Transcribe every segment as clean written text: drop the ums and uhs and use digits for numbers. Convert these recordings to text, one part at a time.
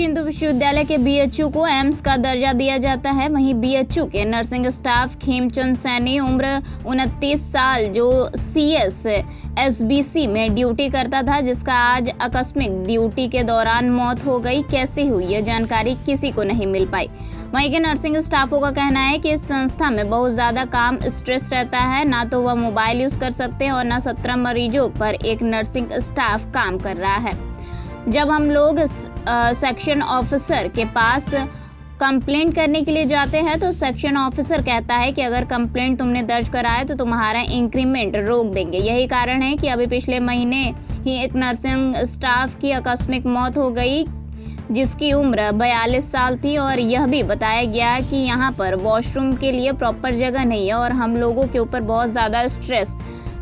हिंदू विश्वविद्यालय के बीएचयू को एम्स का दर्जा दिया जाता है। वहीं बीएचयू के नर्सिंग स्टाफ खेमचंद सैनी उम्र 29 साल जो सीएस एसबीसी में ड्यूटी करता था, जिसका आज आकस्मिक ड्यूटी के दौरान मौत हो गई। कैसे हुई यह जानकारी किसी को नहीं मिल पाई। वहीं के नर्सिंग स्टाफों का कहना है कि इस संस्था में बहुत ज़्यादा काम स्ट्रेस रहता है, ना तो वह मोबाइल यूज़ कर सकते हैं और ना 17 मरीजों पर एक नर्सिंग स्टाफ काम कर रहा है। जब हम लोग सेक्शन ऑफिसर के पास कंप्लेंट करने के लिए जाते हैं तो सेक्शन ऑफिसर कहता है कि अगर कंप्लेंट तुमने दर्ज कराया तो तुम्हारा इंक्रीमेंट रोक देंगे। यही कारण है कि अभी पिछले महीने ही एक नर्सिंग स्टाफ की आकस्मिक मौत हो गई, जिसकी उम्र 42 साल थी और यह भी बताया गया कि यहाँ पर वॉशरूम के लिए प्रॉपर जगह नहीं है और हम लोगों के ऊपर बहुत ज़्यादा स्ट्रेस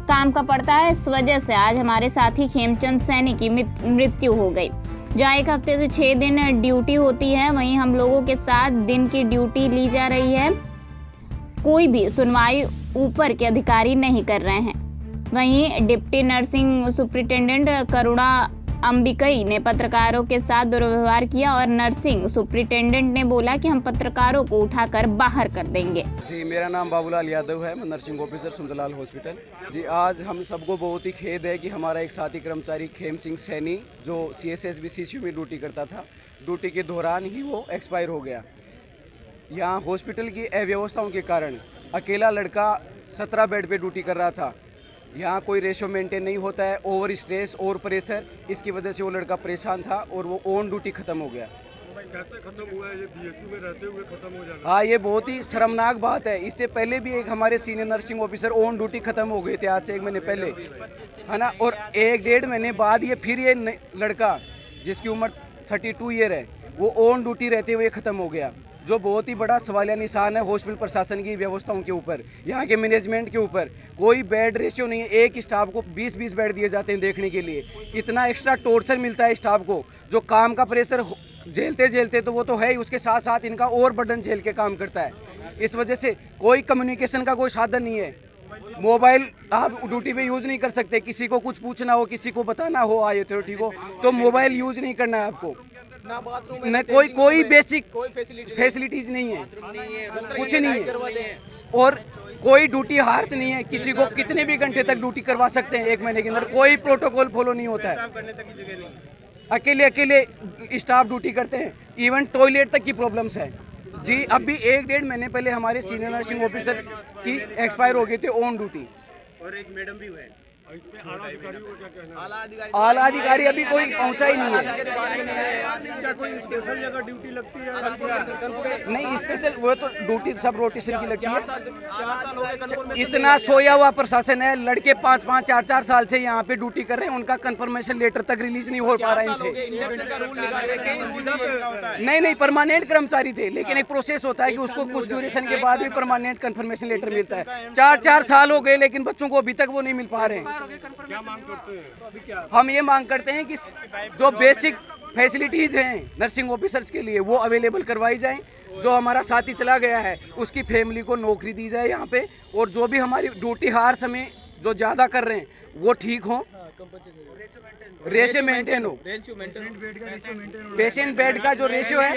काम का पड़ता है। इस वजह से आज हमारे साथी खेमचंद सैनी की मृत्यु हो गई। जहाँ एक हफ्ते से 6 दिन ड्यूटी होती है, वहीं हम लोगों के साथ दिन की ड्यूटी ली जा रही है। कोई भी सुनवाई ऊपर के अधिकारी नहीं कर रहे हैं। वहीं डिप्टी नर्सिंग सुप्रिंटेंडेंट करुणा अंबिकई ने पत्रकारों के साथ दुर्व्यवहार किया और नर्सिंग सुप्रिंटेंडेंट ने बोला कि हम पत्रकारों को उठाकर बाहर कर देंगे। जी, मेरा नाम बाबूलाल यादव है, मैं नर्सिंग ऑफिसर सुंदरलाल हॉस्पिटल। जी, आज हम सबको बहुत ही खेद है कि हमारा एक साथी कर्मचारी खेम सिंह सैनी जो CSSB में ड्यूटी करता था, ड्यूटी के दौरान ही वो एक्सपायर हो गया। यहाँ हॉस्पिटल की अव्यवस्थाओं के कारण अकेला लड़का 17 बेड पे ड्यूटी कर रहा था। यहाँ कोई रेशो मेंटेन नहीं होता है, ओवर स्ट्रेस और प्रेशर, इसकी वजह से वो लड़का परेशान था और वो ऑन ड्यूटी खत्म हो गया। कैसे खत्म हुआ है? ये बीएचयू में रहते हुए खत्म हो जाना। हाँ, ये बहुत ही शर्मनाक बात है। इससे पहले भी एक हमारे senior nursing officer on duty खत्म हो गए थे आज से 1 महीने पहले, है ना। और 1-1.5 महीने बाद ये फिर ये लड़का जिसकी उम्र 32 ईयर है, वो ऑन ड्यूटी रहते हुए खत्म हो गया, जो बहुत ही बड़ा सवालिया निशान है हॉस्पिटल प्रशासन की व्यवस्थाओं के ऊपर, यहाँ के मैनेजमेंट के ऊपर। कोई बेड रेशियो नहीं है, एक स्टाफ को 20-20 बेड दिए जाते हैं देखने के लिए। इतना एक्स्ट्रा टॉर्चर मिलता है स्टाफ को, जो काम का प्रेशर झेलते तो वो तो है ही, उसके साथ साथ इनका और बर्डन झेल के काम करता है। इस वजह से कोई कम्युनिकेशन का कोई साधन नहीं है। मोबाइल आप ड्यूटी पे यूज़ नहीं कर सकते। किसी को कुछ पूछना हो, किसी को बताना हो आए थे ठीक हो, तो मोबाइल यूज़ नहीं करना है आपको। न कोई बेसिक फैसिलिटीज नहीं है, कुछ नहीं है। और कोई ड्यूटी हार्स नहीं है, किसी को कितने भी घंटे तक ड्यूटी करवा सकते हैं 1 महीने के अंदर, कोई प्रोटोकॉल फॉलो नहीं होता है। अकेले स्टाफ ड्यूटी करते हैं, इवन टॉयलेट तक की प्रॉब्लम्स है। जी, अभी 1-1.5 महीने पहले हमारे सीनियर नर्सिंग ऑफिसर की एक्सपायर हो गए थे ऑन ड्यूटी, और एक मैडम भी हुए। आला अधिकारी अभी कोई पहुंचा ही नहीं है। क्या कोई स्पेशल जगह ड्यूटी लगती है? नहीं, स्पेशल वो तो ड्यूटी सब रोटेशन की लगती है। इतना सोया हुआ प्रशासन है, लड़के 5-5, 4-4 साल से यहाँ पे ड्यूटी कर रहे हैं, उनका कंफर्मेशन लेटर तक रिलीज नहीं हो पा रहा है इनसे। नहीं, परमानेंट कर्मचारी थे, लेकिन एक प्रोसेस होता है कि उसको कुछ ड्यूरेशन के बाद भी परमानेंट कंफर्मेशन लेटर मिलता है। 4-4 साल हो गए, लेकिन बच्चों को अभी तक वो नहीं मिल पा रहे हैं। क्या मांग करते हैं? हम ये मांग करते हैं कि जो बेसिक फैसिलिटीज हैं नर्सिंग ऑफिसर्स के लिए वो अवेलेबल करवाई जाएं। जो हमारा साथी चला गया है उसकी फैमिली को नौकरी दी जाए यहाँ पे, और जो भी हमारी ड्यूटी हार्स हमें जो ज़्यादा कर रहे हैं वो ठीक हो, रेशियो मेंटेन हो। पेशेंट बेड का जो रेशियो है,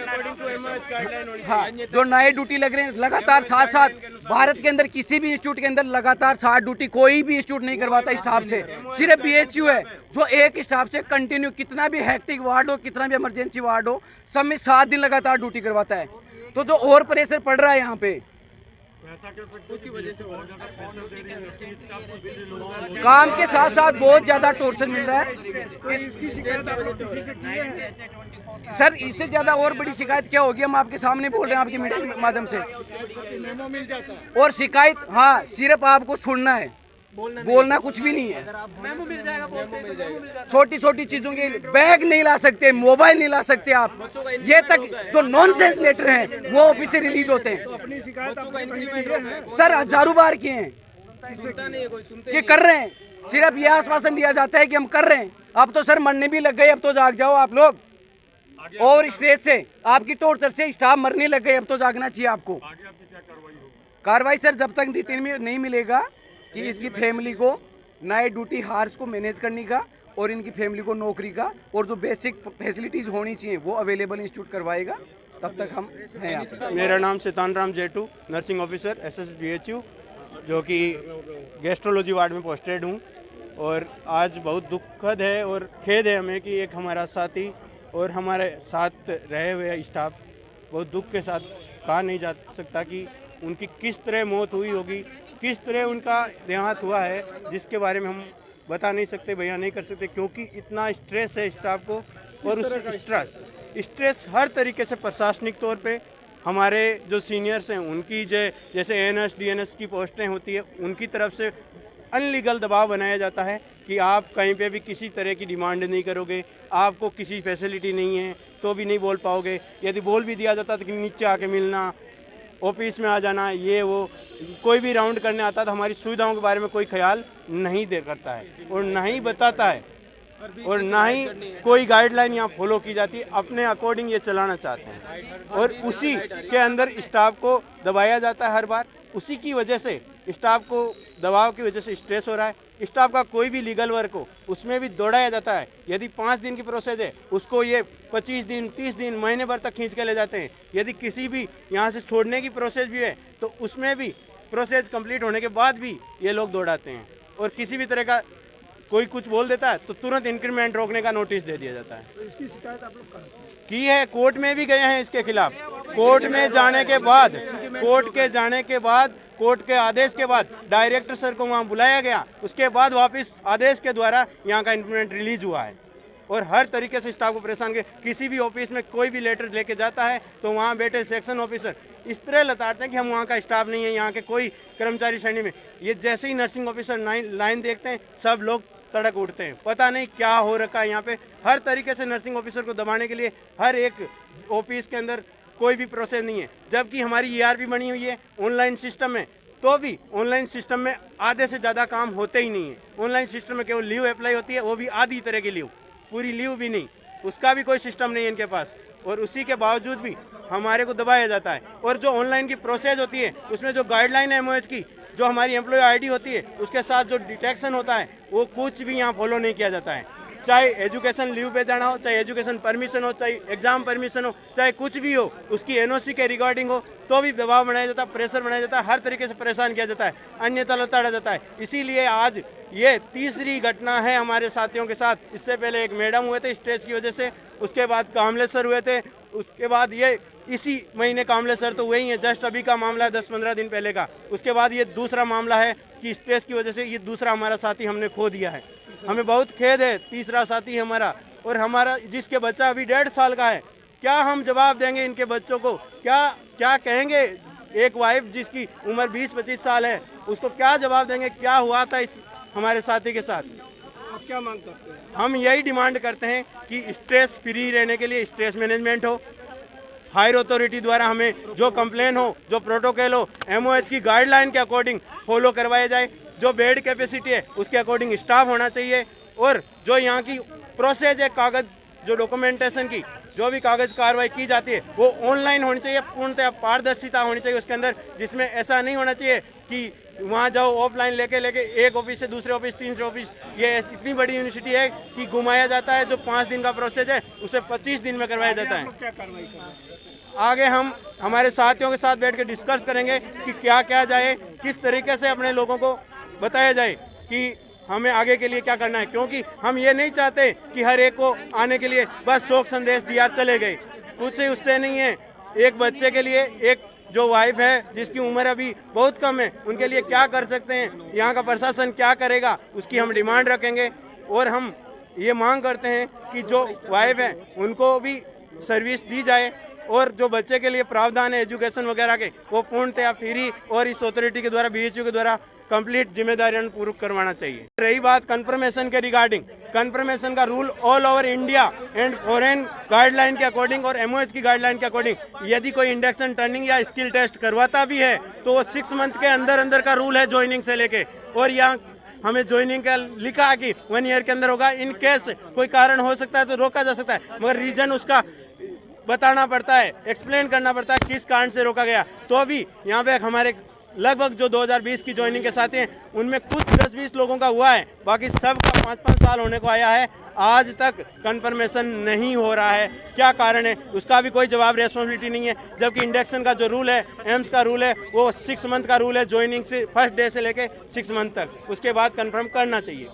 हाँ, जो नए ड्यूटी लग रहे हैं लगातार 7-7, भारत के अंदर किसी भी इंस्टीट्यूट के अंदर लगातार 7 ड्यूटी कोई भी इंस्टीट्यूट नहीं करवाता स्टाफ से। सिर्फ बीएचयू है जो एक स्टाफ से कंटिन्यू, कितना भी हैक्टिक वार्ड हो, कितना भी इमरजेंसी वार्ड हो, सब में 7 दिन लगातार ड्यूटी करवाता है। तो जो और प्रेशर पड़ रहा है यहाँ पे, उसकी वजह से काम के साथ साथ बहुत ज्यादा टॉर्चर मिल रहा है। सर, इससे ज्यादा और बड़ी शिकायत क्या होगी, हम आपके सामने बोल रहे हैं आपके मीडिया के माध्यम से। और शिकायत, हाँ, सिर्फ आपको सुनना है, बोलना कुछ भी नहीं है। छोटी चीजों के बैग नहीं ला सकते, मोबाइल नहीं ला सकते आप, ये तक जो नॉनसेंस लेटर हैं वो ऑफिस से रिलीज होते हैं। सर, हजारों बार किए हैं, ये कर रहे हैं, सिर्फ ये आश्वासन दिया जाता है कि हम कर रहे हैं। अब तो सर मरने भी लग गए, अब तो जाग जाओ आप लोग। और स्ट्रेस से, आपकी टॉर्चर से स्टाफ मरने लग गए, अब तो जागना चाहिए आपको। कार्रवाई सर जब तक डिटेल में नहीं मिलेगा कि इसकी फैमिली को नए ड्यूटी हार्स को मैनेज करने का और इनकी फैमिली को नौकरी का और जो बेसिक फैसिलिटीज़ होनी चाहिए वो अवेलेबल इंस्टीट्यूट करवाएगा, तब तक हम हैं यहाँ पे। मेरा नाम सितान राम जेटू, नर्सिंग ऑफिसर SSBHU, जो कि गैस्ट्रोलॉजी वार्ड में पोस्टेड हूँ। और आज बहुत दुखद है और खेद है हमें कि एक हमारा साथी और हमारे साथ रहे हुए स्टाफ, बहुत दुख के साथ कहा नहीं जा सकता कि उनकी किस तरह मौत हुई होगी, किस तरह उनका देहांत हुआ है, जिसके बारे में हम बता नहीं सकते, बयान नहीं कर सकते, क्योंकि इतना स्ट्रेस है स्टाफ को। और उस स्ट्रेस हर तरीके से प्रशासनिक तौर पे हमारे जो सीनियर्स हैं उनकी जैसे ANS DNS की पोस्टें होती है, उनकी तरफ से अनलीगल दबाव बनाया जाता है कि आप कहीं पे भी किसी तरह की डिमांड नहीं करोगे, आपको किसी फैसिलिटी नहीं है तो भी नहीं बोल पाओगे, यदि बोल भी दिया जाता तो कि नीचे आके मिलना, ऑफिस में आ जाना, ये वो कोई भी राउंड करने आता तो हमारी सुविधाओं के बारे में कोई ख्याल नहीं दे करता है और ना ही बताता है और ना ही कोई गाइडलाइन यहाँ फॉलो की जाती है। अपने अकॉर्डिंग ये चलाना चाहते हैं और उसी के अंदर स्टाफ को दबाया जाता है हर बार। उसी की वजह से स्टाफ को दबाव की वजह से स्ट्रेस हो रहा है। स्टाफ का कोई भी लीगल वर्क हो उसमें भी दौड़ाया जाता है। यदि 5 दिन की प्रोसेस है उसको ये 25 दिन 30 दिन महीने भर तक खींच के ले जाते हैं। यदि किसी भी यहाँ से छोड़ने की प्रोसेस भी है तो उसमें भी प्रोसेस कंप्लीट होने के बाद भी ये लोग दौड़ाते हैं और किसी भी तरह का कोई कुछ बोल देता है तो तुरंत इंक्रीमेंट रोकने का नोटिस दे दिया जाता है। तो इसकी शिकायत आप लोग कहाँ की है, कोर्ट में भी गए हैं इसके खिलाफ। कोर्ट में जाने के बाद कोर्ट के आदेश के बाद डायरेक्टर सर को वहाँ बुलाया गया, उसके बाद वापस आदेश के द्वारा यहाँ का इंप्लीमेंट रिलीज हुआ है। और हर तरीके से स्टाफ को परेशान किया। किसी भी ऑफिस में कोई भी लेटर लेके जाता है तो वहाँ बैठे सेक्शन ऑफिसर इस तरह लताड़ते हैं कि हम वहाँ का स्टाफ नहीं है, यहाँ के कोई कर्मचारी श्रेणी में। ये जैसे ही नर्सिंग ऑफिसर लाइन देखते हैं सब लोग तड़क उठते हैं। पता नहीं क्या हो रखा है यहाँ पे। हर तरीके से नर्सिंग ऑफिसर को दबाने के लिए हर एक ऑफिस के अंदर कोई भी प्रोसेस नहीं है। जबकि हमारी ERP बनी हुई है ऑनलाइन सिस्टम में, तो भी ऑनलाइन सिस्टम में आधे से ज़्यादा काम होते ही नहीं है। ऑनलाइन सिस्टम में केवल लीव अप्लाई होती है, वो भी आधी तरह की लीव, पूरी लीव भी नहीं, उसका भी कोई सिस्टम नहीं है इनके पास। और उसी के बावजूद भी हमारे को दबाया जाता है। और जो ऑनलाइन की प्रोसेस होती है उसमें जो गाइडलाइन है MOH की, जो हमारी एम्प्लॉय ID होती है, उसके साथ जो डिटेक्शन होता है वो कुछ भी यहाँ फॉलो नहीं किया जाता है। चाहे एजुकेशन लीव पे जाना हो, चाहे एजुकेशन परमिशन हो, चाहे एग्जाम परमिशन हो, चाहे कुछ भी हो, उसकी NOC के रिगार्डिंग हो तो भी दबाव बनाया जाता है, प्रेशर बनाया जाता है, हर तरीके से परेशान किया जाता है, अन्यथा लताड़ा जाता है। इसीलिए आज ये तीसरी घटना है हमारे साथियों के साथ। इससे पहले एक मैडम हुए थे स्ट्रेस की वजह से, उसके बाद कामले सर हुए थे, उसके बाद ये इसी महीने कामले सर तो हुए ही हैं, जस्ट अभी का मामला है 10-15 दिन पहले का। उसके बाद ये दूसरा मामला है कि स्ट्रेस की वजह से ये दूसरा हमारा साथी हमने खो दिया है। हमें बहुत खेद है, तीसरा साथी हमारा, और हमारा जिसके बच्चा अभी 1.5 साल का है। क्या हम जवाब देंगे इनके बच्चों को? क्या कहेंगे? एक वाइफ जिसकी उम्र 20-25 साल है उसको क्या जवाब देंगे? क्या हुआ था इस हमारे साथी के साथ? आप क्या मांग करते हैं? हम यही डिमांड करते हैं कि स्ट्रेस फ्री रहने के लिए स्ट्रेस मैनेजमेंट हो, हायर अथॉरिटी द्वारा हमें जो कंप्लेन हो, जो प्रोटोकॉल हो, MOH की गाइडलाइन के अकॉर्डिंग फॉलो करवाया जाए। जो बेड कैपेसिटी है उसके अकॉर्डिंग स्टाफ होना चाहिए। और जो यहाँ की प्रोसेस है कागज़, जो डॉक्यूमेंटेशन की जो भी कागज़ कार्रवाई की जाती है वो ऑनलाइन होनी चाहिए, पूर्णतः पारदर्शिता होनी चाहिए उसके अंदर, जिसमें ऐसा नहीं होना चाहिए कि वहाँ जाओ ऑफलाइन लेके एक ऑफिस से दूसरे ऑफिस, तीसरे ऑफिस। ये इतनी बड़ी यूनिवर्सिटी है कि घुमाया जाता है। जो 5 दिन का प्रोसेस है उसे 25 दिन में करवाया जाता है। क्या कार्रवाई कर रहे हैं? आगे हम हमारे साथियों के साथ बैठ के डिस्कस करेंगे कि क्या क्या जाए, किस तरीके से अपने लोगों को बताया जाए कि हमें आगे के लिए क्या करना है। क्योंकि हम ये नहीं चाहते कि हर एक को आने के लिए बस शोक संदेश दिया चले गए, कुछ ही उससे नहीं है। एक बच्चे के लिए, एक जो वाइफ है जिसकी उम्र अभी बहुत कम है, उनके लिए क्या कर सकते हैं, यहाँ का प्रशासन क्या करेगा, उसकी हम डिमांड रखेंगे। और हम ये मांग करते हैं कि जो वाइफ है उनको भी सर्विस दी जाए और जो बच्चे के लिए प्रावधान है एजुकेशन वगैरह के, वो पूर्णतः फ्री और इस अथॉरिटी के द्वारा, BHU के द्वारा कंप्लीट जिम्मेदारियां पूर्वक करवाना चाहिए। रही बात कंफर्मेशन के रिगार्डिंग, कंफर्मेशन का rule all over India and foreign guideline के अकॉर्डिंग और MOH की गाइडलाइन के अकॉर्डिंग, यदि कोई इंडक्शन ट्रेनिंग या स्किल टेस्ट करवाता भी है तो वो 6 मंथ के अंदर का रूल है ज्वाइनिंग से लेके। और यहाँ हमें ज्वाइनिंग का लिखा है कि 1 ईयर के अंदर होगा। इन केस कोई कारण हो सकता है तो रोका जा सकता है, मगर रीजन उसका बताना पड़ता है, एक्सप्लेन करना पड़ता है किस कारण से रोका गया। तो अभी यहाँ पे हमारे लगभग जो 2020 की ज्वाइनिंग के साथी हैं उनमें कुछ 10-20 लोगों का हुआ है, बाकी सब का 5-5 साल होने को आया है, आज तक कंफर्मेशन नहीं हो रहा है। क्या कारण है उसका भी कोई जवाब, रेस्पॉन्सिबिलिटी नहीं है। जबकि इंडक्शन का जो रूल है, एम्स का रूल है, वो 6 मंथ का रूल है, ज्वाइनिंग से फर्स्ट डे से लेके 6 मंथ तक, उसके बाद कंफर्म करना चाहिए।